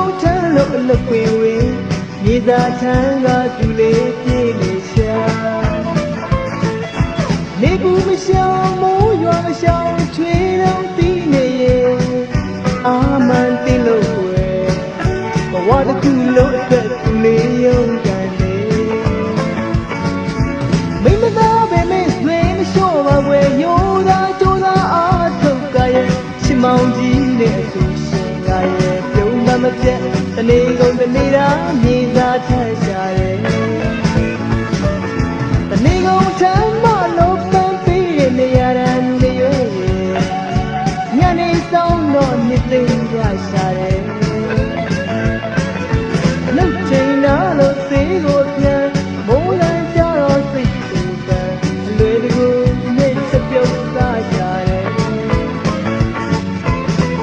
ကုန်ထမ်းလို့အလုပ်ဝင်ဝင်မြေသာထမ်းကသူလေးပြေးနေရှာနေဘူးမရှောင်မိုးရွာမရှောင်ချွေတော့တီးနေရဲ့အာမန်တင်လို့ွယ်ဘဝတစ်ခုလုံးအတွက်သူလေးရုံကန်နေမိမသားပဲမင်းဆွေမလျှော့ပါဝယ်ရိုးသားကြိုးစားအားထုတ်ကြရဲ့ချစ်မောင်ကြီးနဲ့အဆူရှင်ကရဲ့ပြုံးမမပြတ်တနေ့ကုန်တနေ့တာမြေသာထမ်းရှာရဲ့တနေ့ကုန်ထမ်းမလို့ပန်းပေးတဲ့နေရာတန်းတွေရဲ့ညနေဆောင်တော့နှစ်သိမ့်ရရှာရဲ့နှုတ်ချိန်နာလို့စေးကိုပြန်မိုးလန်းကြတော့စိတ်တူတန်အလွယ်တကူနေချက်ပြုတ်သားရှာရဲ့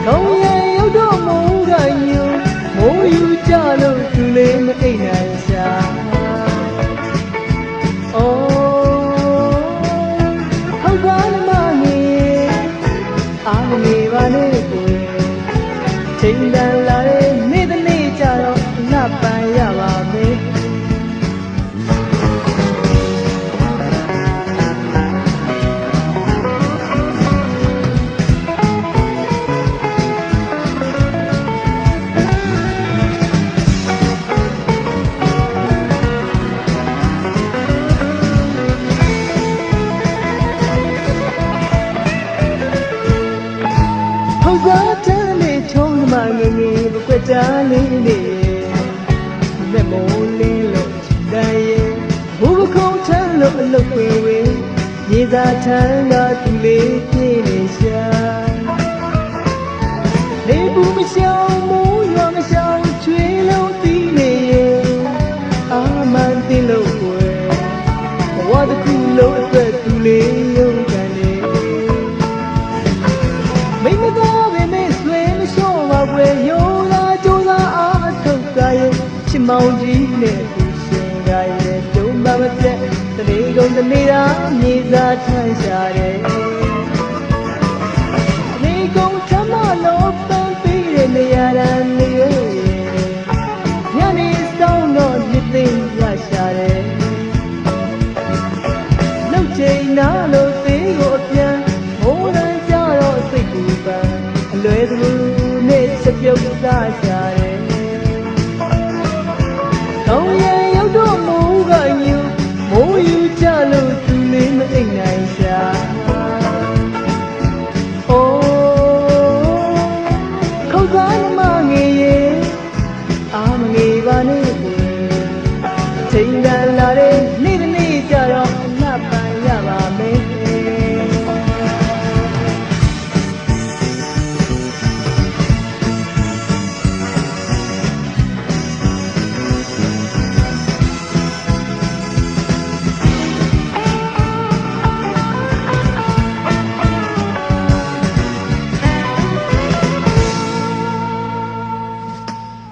ကောင်းရဲ့ရုပ်တော့မိုးကညူမိုးယူကြလို့သူလေးမအိမ်နိုင်ရှာဟုတ်ပါမမငယ်အားမနေပါနဲ့ကိုယ်ချိန်တန်လာတဲ့နေ့တစ်နေ့ကြတော့လှပန်ရပါမယ်ဟုတ်ကဲ့တဲ့ချုံးမငယ်ငယ်ဘကွက်တာလေးလေးမဲ့မိုးလေးလို့တိုင်းရဲ့ဘူခုံးထမ်းလို့အလုပ်ဝင်ဝင်မြေသာထမ်းကသူလေးပြေးနေရှာနေဘူးမရှောင်မိုးရွာမရှောင်ချွေလုံးတီးနေရဲ့အာမန်တင်လို့ွယ်ဘဝတစ်ခုလုံးအတွက်သူလေးရုံကန်နေမိမသားပဲမင်းဆွေမလျှော့ပါဝယ်ရိုးသားကြိုးစားအားထုတ်ကြရဲ့ချစ်မောင်ကြီးနဲ့သူရှင်ကရဲ့ဒုံမမပြတ်တနေ့ကုန်တနေ့တာမြေသာထမ်းရှာတဲ့နေကုန်ထမလို့ပန်းပေးတဲ့နေရာတန်းတွေရဲ့ညနေဆောင်တော့နှစ်သိမ့်ရရှာတဲ့နှုတ်ချိန်နာလို့သေးကိုအပြန်မိုးလန်းကြတော့စိတ်ကူပန်းအလွယ်တကူနဲ့ချက်ပြုတ်သားရှာ